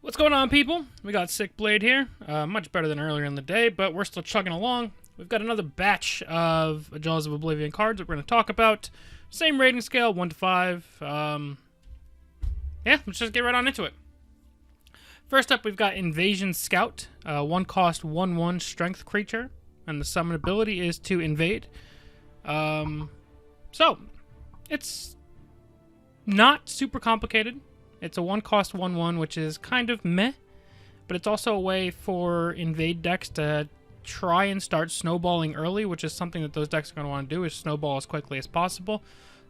What's going on, people? We got Sick Blade here. Much better than earlier in the day, but we're still chugging along. We've got another batch of Jaws of Oblivion cards that we're going to talk about. Same rating scale, 1 to 5. Yeah, let's just get right on into it. First up, we've got Invasion Scout. 1 cost, 1/1 strength creature. And the summon ability is to invade. So, it's not super complicated. It's a 1 cost 1/1, which is kind of meh, but it's also a way for invade decks to try and start snowballing early, which is something that those decks are going to want to do, is snowball as quickly as possible.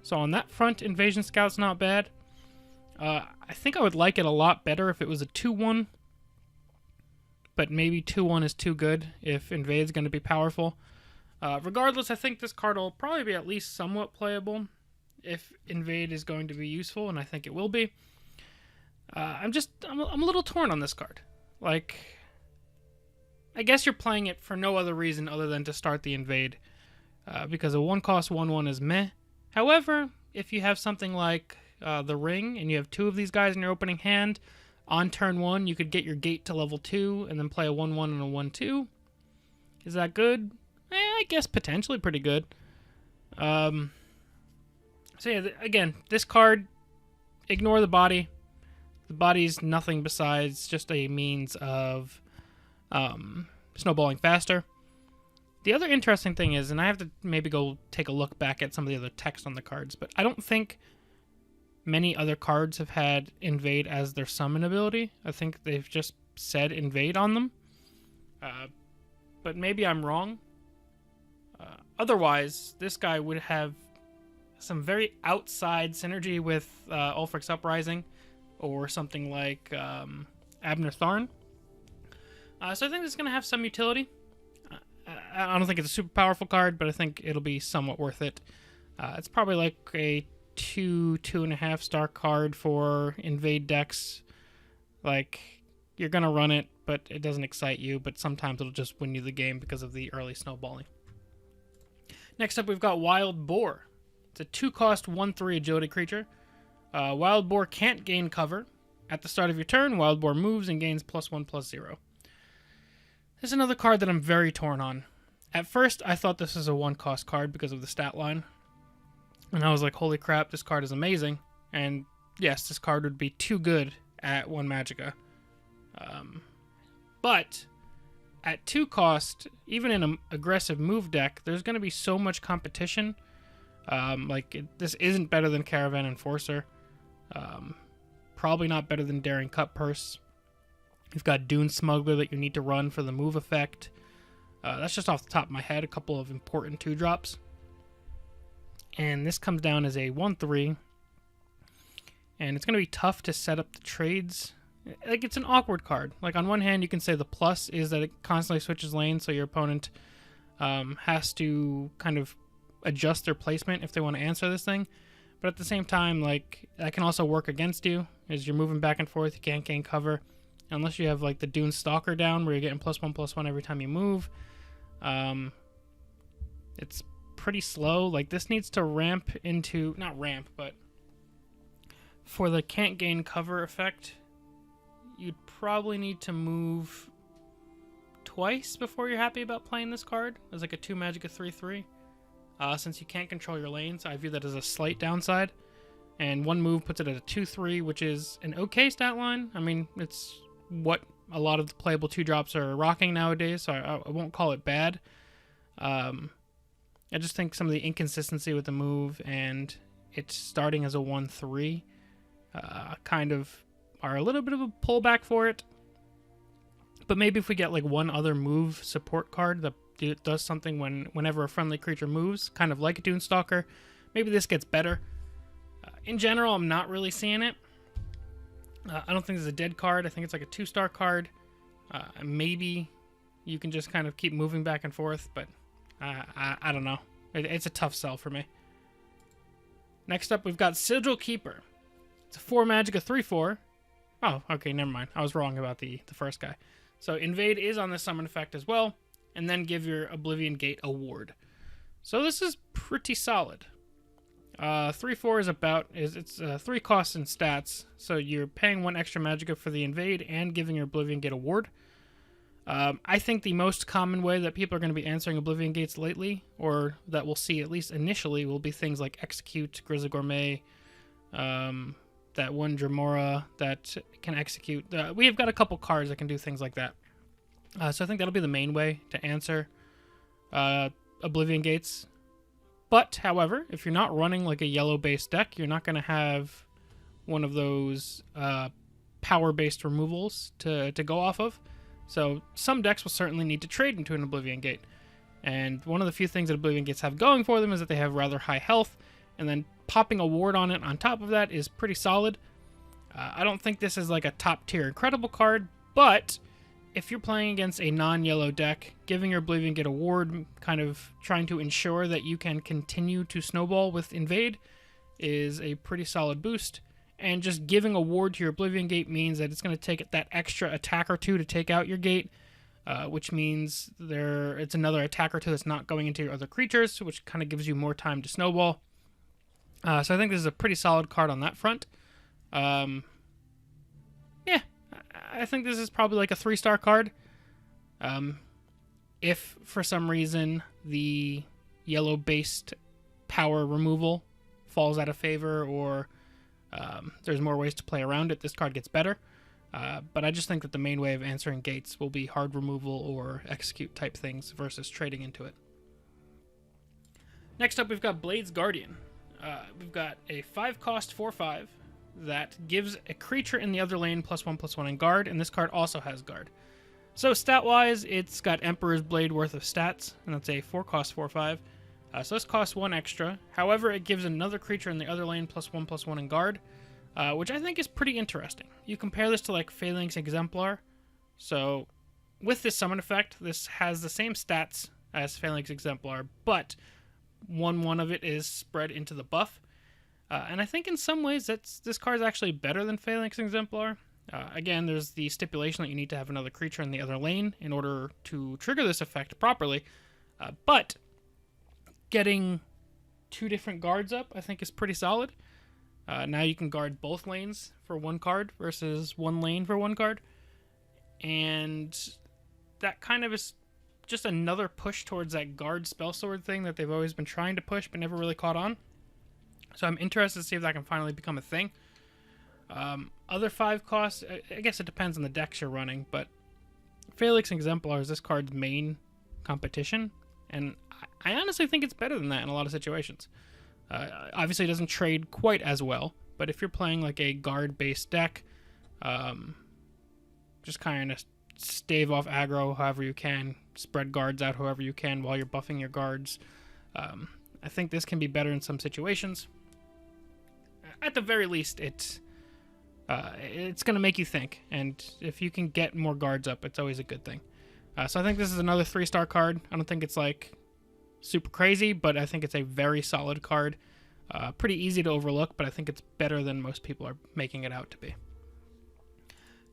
So on that front, Invasion Scout's not bad. I think I would like it a lot better if it was a 2/1, but maybe 2/1 is too good if Invade's going to be powerful. Regardless, I think this card will probably be at least somewhat playable if Invade is going to be useful, and I think it will be. I'm a little torn on this card. Like, I guess you're playing it for no other reason other than to start the invade, because a 1 cost 1/1 is meh. However, if you have something like the Ring and you have 2 of these guys in your opening hand, on turn 1 you could get your gate to level 2 and then play a 1/1 and a 1/2. Is that good? I guess potentially pretty good. So yeah, again, this card, ignore the body. The body's nothing besides just a means of snowballing faster. The other interesting thing is, and I have to maybe go take a look back at some of the other text on the cards, but I don't think many other cards have had invade as their summon ability. I think they've just said invade on them. But maybe I'm wrong. Otherwise, this guy would have some very outside synergy with Ulfric's Uprising, or something like Abner Tharn. So I think it's going to have some utility. I don't think it's a super powerful card, but I think it'll be somewhat worth it. It's probably like a 2.5 star card for invade decks. Like, you're going to run it, but it doesn't excite you, but sometimes it'll just win you the game because of the early snowballing. Next up, we've got Wild Boar. It's a 2 cost 1/3 agility creature. Wild Boar can't gain cover. At the start of your turn, Wild Boar moves and gains +1/+0. This is another card that I'm very torn on. At first, I thought this was a 1 cost card because of the stat line. And I was like, holy crap, this card is amazing. And yes, this card would be too good at 1 Magicka. But at 2 cost, even in an aggressive move deck, there's going to be so much competition. This isn't better than Caravan Enforcer. Probably not better than Daring Cut Purse. You've got Dune Smuggler that you need to run for the move effect. That's just off the top of my head, a couple of important 2-drops. And this comes down as a 1/3. And it's going to be tough to set up the trades. Like, it's an awkward card. Like, on one hand, you can say the plus is that it constantly switches lanes, so your opponent has to kind of adjust their placement if they want to answer this thing. But at the same time, like, that can also work against you. As you're moving back and forth, you can't gain cover. Unless you have, like, the Dune Stalker down, where you're getting +1/+1 every time you move. It's pretty slow. Like, this needs to ramp into... Not ramp, but... For the can't gain cover effect, you'd probably need to move twice before you're happy about playing this card. As like a 2 Magicka 3/3. Since you can't control your lanes, I view that as a slight downside. And 1 move puts it at a 2/3, which is an okay stat line. I mean, it's what a lot of the playable 2-drops are rocking nowadays, so I won't call it bad. I just think some of the inconsistency with the move and it's starting as a 1/3 kind of are a little bit of a pullback for it. But maybe if we get like one other move support card that does something whenever a friendly creature moves, kind of like a Dune Stalker, maybe this gets better. In general, I'm not really seeing it. I don't think it's a dead card. I think it's like a 2-star card. Maybe you can just kind of keep moving back and forth, but I don't know. It's a tough sell for me. Next up, we've got Sigil Keeper. It's a 4 Magicka 3/4. Oh, okay, never mind. I was wrong about the first guy. So invade is on the summon effect as well, and then give your Oblivion Gate a ward. So this is pretty solid. 3/4 is it's 3 costs and stats, so you're paying 1 extra magicka for the invade and giving your Oblivion Gate award. I think the most common way that people are going to be answering Oblivion Gates lately, or that we'll see at least initially, will be things like Execute, Grizzly Gourmet, that one Dremora that can execute. We have got a couple cards that can do things like that. So I think that'll be the main way to answer Oblivion Gates. But, however, if you're not running like a yellow-based deck, you're not going to have one of those power-based removals to go off of. So some decks will certainly need to trade into an Oblivion Gate. And one of the few things that Oblivion Gates have going for them is that they have rather high health, and then popping a ward on it on top of that is pretty solid. I don't think this is like a top-tier incredible card, but if you're playing against a non-yellow deck, giving your Oblivion Gate a ward, kind of trying to ensure that you can continue to snowball with invade, is a pretty solid boost. And just giving a ward to your Oblivion Gate means that it's going to take that extra attack or two to take out your gate, which means it's another attack or two that's not going into your other creatures, which kind of gives you more time to snowball. So I think this is a pretty solid card on that front. Yeah, I think this is probably like a 3-star card. If for some reason the yellow-based power removal falls out of favor, or there's more ways to play around it, this card gets better. But I just think that the main way of answering gates will be hard removal or execute type things versus trading into it. Next up, we've got Blade's Guardian. We've got a 5-cost 4/5 that gives a creature in the other lane +1/+1 in guard, and this card also has guard. So stat-wise, it's got Emperor's Blade worth of stats, and that's a 4-cost 4/5. So this costs 1 extra. However, it gives another creature in the other lane +1/+1 in guard, which I think is pretty interesting. You compare this to like Phalanx Exemplar. So with this summon effect, this has the same stats as Phalanx Exemplar, but one of it is spread into the buff. And I think in some ways this card is actually better than Phalanx Exemplar. Again, there's the stipulation that you need to have another creature in the other lane in order to trigger this effect properly. But getting 2 different guards up, I think, is pretty solid. Now you can guard both lanes for 1 card versus 1 lane for 1 card. And that kind of is just another push towards that guard spell sword thing that they've always been trying to push but never really caught on. So I'm interested to see if that can finally become a thing. Other 5 costs, I guess it depends on the decks you're running, but Phalanx Exemplar is this card's main competition, and I honestly think it's better than that in a lot of situations. Obviously, it doesn't trade quite as well, but if you're playing like a guard-based deck, just kind of stave off aggro however you can, spread guards out however you can while you're buffing your guards. I think this can be better in some situations. At the very least, it's going to make you think, and if you can get more guards up, it's always a good thing. So I think this is another 3-star card. I don't think it's like super crazy, but I think it's a very solid card. Pretty easy to overlook, but I think it's better than most people are making it out to be.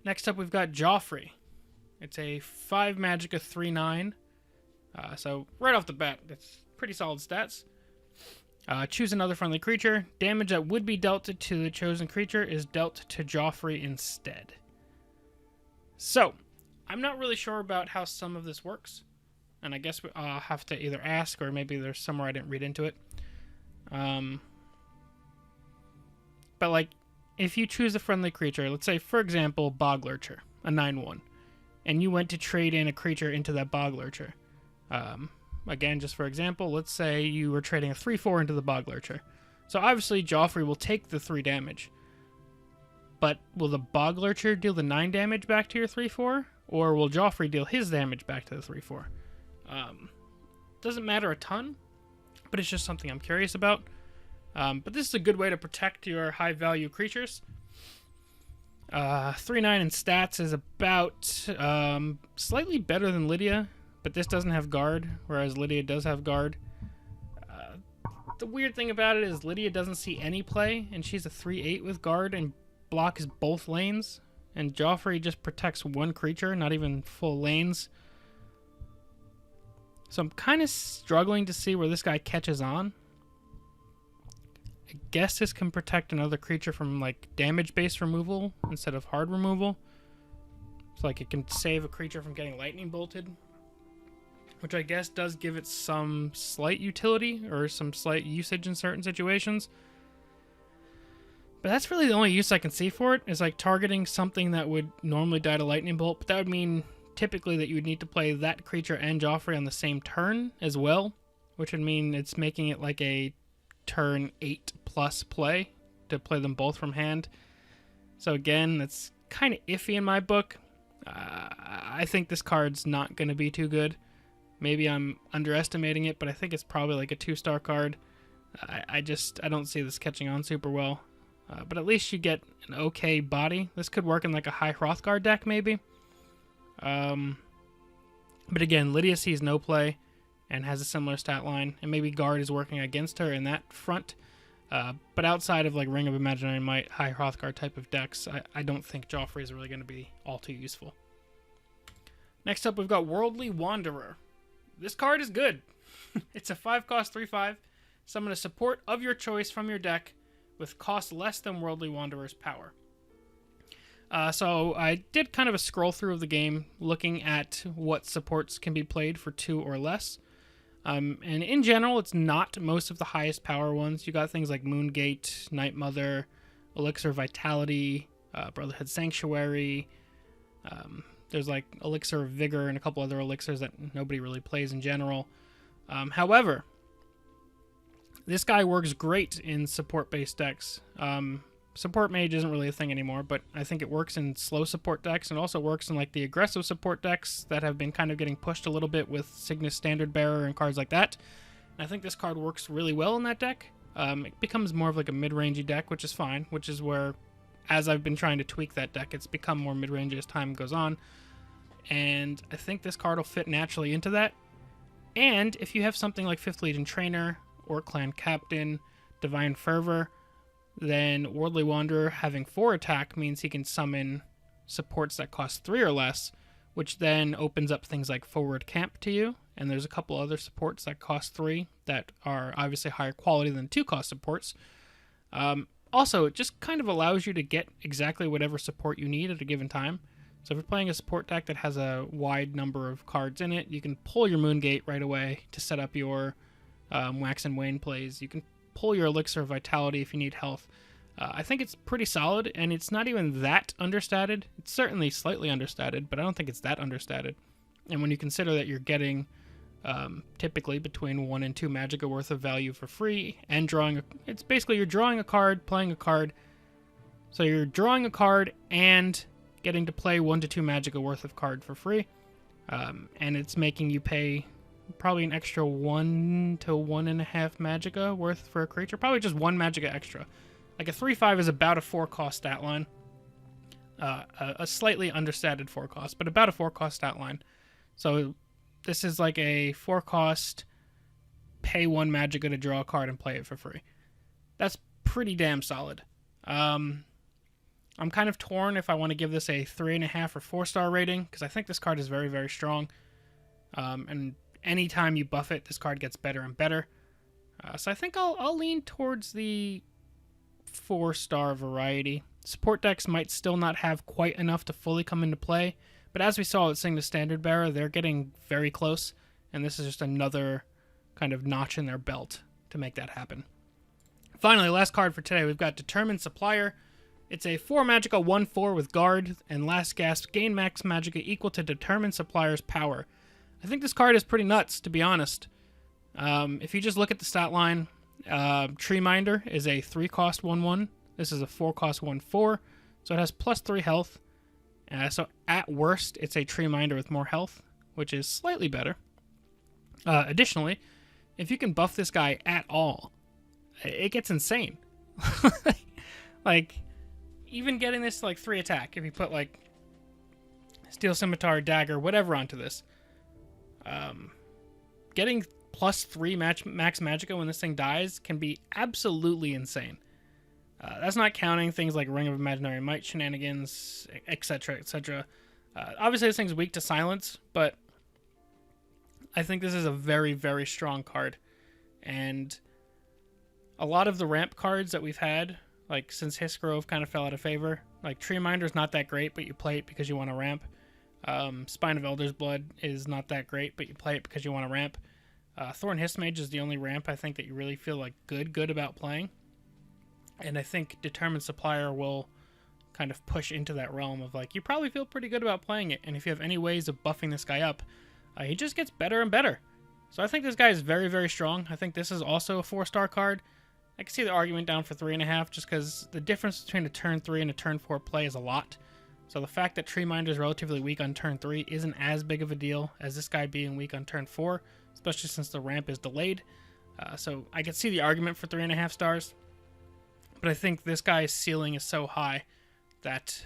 Next up, we've got Joffrey. It's a 5 magicka 3/9. So right off the bat, it's pretty solid stats. Choose another friendly creature. Damage that would be dealt to the chosen creature is dealt to Joffrey instead. So, I'm not really sure about how some of this works, and I guess I'll have to either ask, or maybe there's somewhere I didn't read into it. But like, if you choose a friendly creature, let's say, for example, Bog Lurcher, a 9/1, and you went to trade in a creature into that Bog Lurcher. Again, just for example, let's say you were trading a 3/4 into the Bog Lurcher. So obviously, Joffrey will take the 3 damage. But will the Bog Lurcher deal the 9 damage back to your 3/4? Or will Joffrey deal his damage back to the 3/4? Doesn't matter a ton, but it's just something I'm curious about. But this is a good way to protect your high-value creatures. 3/9 in stats is about slightly better than Lydia, but this doesn't have guard, whereas Lydia does have guard. The weird thing about it is Lydia doesn't see any play, and she's a 3/8 with guard and blocks both lanes, and Joffrey just protects 1 creature, not even full lanes. So I'm kind of struggling to see where this guy catches on. I guess this can protect another creature from like damage-based removal instead of hard removal. So like it can save a creature from getting lightning bolted, which I guess does give it some slight utility or some slight usage in certain situations. But that's really the only use I can see for it, is like targeting something that would normally die to lightning bolt. But that would mean typically that you would need to play that creature and Joffrey on the same turn as well, which would mean it's making it like a turn 8+ play to play them both from hand. So again, that's kind of iffy in my book. I think this card's not going to be too good. Maybe I'm underestimating it, but I think it's probably like a 2-star card. I don't see this catching on super well. But at least you get an okay body. This could work in like a high Hrothgar deck maybe. But again, Lydia sees no play and has a similar stat line, and maybe Guard is working against her in that front. But outside of like Ring of Imaginary Might, high Hrothgar type of decks, I don't think Joffrey is really going to be all too useful. Next up, we've got Worldly Wanderer. This card is good. It's a 5-cost 3/5. Summon a support of your choice from your deck with cost less than Worldly Wanderer's power. So I did kind of a scroll through of the game, looking at what supports can be played for 2 or less. And in general, it's not most of the highest power ones. You got things like Moongate, Night Mother, Elixir Vitality, Brotherhood Sanctuary. There's like Elixir of Vigor and a couple other elixirs that nobody really plays in general. However, this guy works great in support-based decks. Support mage isn't really a thing anymore, but I think it works in slow support decks and also works in like the aggressive support decks that have been kind of getting pushed a little bit with Cygnus Standard Bearer and cards like that. And I think this card works really well in that deck. It becomes more of like a mid-rangey deck, which is fine, which is where, as I've been trying to tweak that deck, it's become more mid-rangey as time goes on. And I think this card will fit naturally into that. And if you have something like 5th Legion Trainer, or Clan Captain, Divine Fervor, then Worldly Wanderer having 4 attack means he can summon supports that cost 3 or less, which then opens up things like Forward Camp to you, and there's a couple other supports that cost 3 that are obviously higher quality than 2-cost supports. Also, it just kind of allows you to get exactly whatever support you need at a given time. So if you're playing a support deck that has a wide number of cards in it, you can pull your Moongate right away to set up your Wax and Wane plays. You can pull your Elixir of Vitality if you need health. I think it's pretty solid, and it's not even that understated. It's certainly slightly understated, but I don't think it's that understated. And when you consider that you're getting typically between 1 and 2 Magicka worth of value for free, and drawing it's basically you're drawing a card, playing a card. So you're drawing a card and getting to play 1 to 2 Magicka worth of card for free. And it's making you pay probably an extra 1 to 1.5 Magicka worth for a creature. Probably just 1 Magicka extra. Like a 3/5 is about a 4-cost stat line. A slightly understated 4-cost, but about a 4-cost stat line. So this is like a 4-cost, pay 1 Magicka to draw a card and play it for free. That's pretty damn solid. I'm kind of torn if I want to give this a 3.5 or 4-star rating, because I think this card is very, very strong. And anytime you buff it, this card gets better and better. So I think I'll lean towards the 4-star variety. Support decks might still not have quite enough to fully come into play, but as we saw with Cygnus Standard Bearer, they're getting very close, and this is just another kind of notch in their belt to make that happen. Finally, last card for today, we've got Determined Supplier. It's a 4 Magicka 1/4 with Guard, and Last Gasp, gain max Magicka equal to Determined Supplier's power. I think this card is pretty nuts, to be honest. If you just look at the stat line, Treeminder is a 3-cost 1/1. This is a 4-cost 1/4, so it has +3 health. So at worst, it's a Treeminder with more health, which is slightly better. Additionally, if you can buff this guy at all, it gets insane. Like, even getting this to like 3 attack, if you put like Steel Scimitar, Dagger, whatever onto this, getting +3 max Magicka when this thing dies can be absolutely insane. That's not counting things like Ring of Imaginary Might shenanigans, etc., etc. Obviously, this thing's weak to silence, but I think this is a very, very strong card. And a lot of the ramp cards that we've had, like since Hisgrove kind of fell out of favor, like Tree Minder's not that great, but you play it because you want to ramp. Spine of Elder's Blood is not that great, but you play it because you want to ramp. Thorn Histmage is the only ramp I think that you really feel like good about playing. And I think Determined Supplier will kind of push into that realm of like, you probably feel pretty good about playing it. And if you have any ways of buffing this guy up, he just gets better and better. So I think this guy is very strong. I think this is also a 4-star card. I can see the argument down for 3.5 just because the difference between a turn 3 and a turn 4 play is a lot. So the fact that Tree Minder is relatively weak on turn 3 isn't as big of a deal as this guy being weak on turn 4, especially since the ramp is delayed. So I can see the argument for 3.5 stars. But I think this guy's ceiling is so high that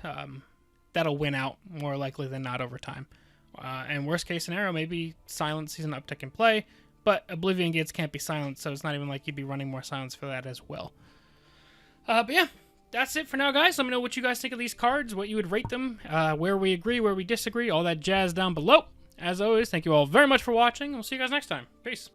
that'll win out more likely than not over time. And worst case scenario, maybe Silence sees an uptick in play, but Oblivion Gates can't be silenced, so it's not even like you'd be running more Silence for that as well. But yeah, that's it for now, guys. Let me know what you guys think of these cards, what you would rate them, where we agree, where we disagree, all that jazz down below. As always, thank you all very much for watching. We'll see you guys next time. Peace.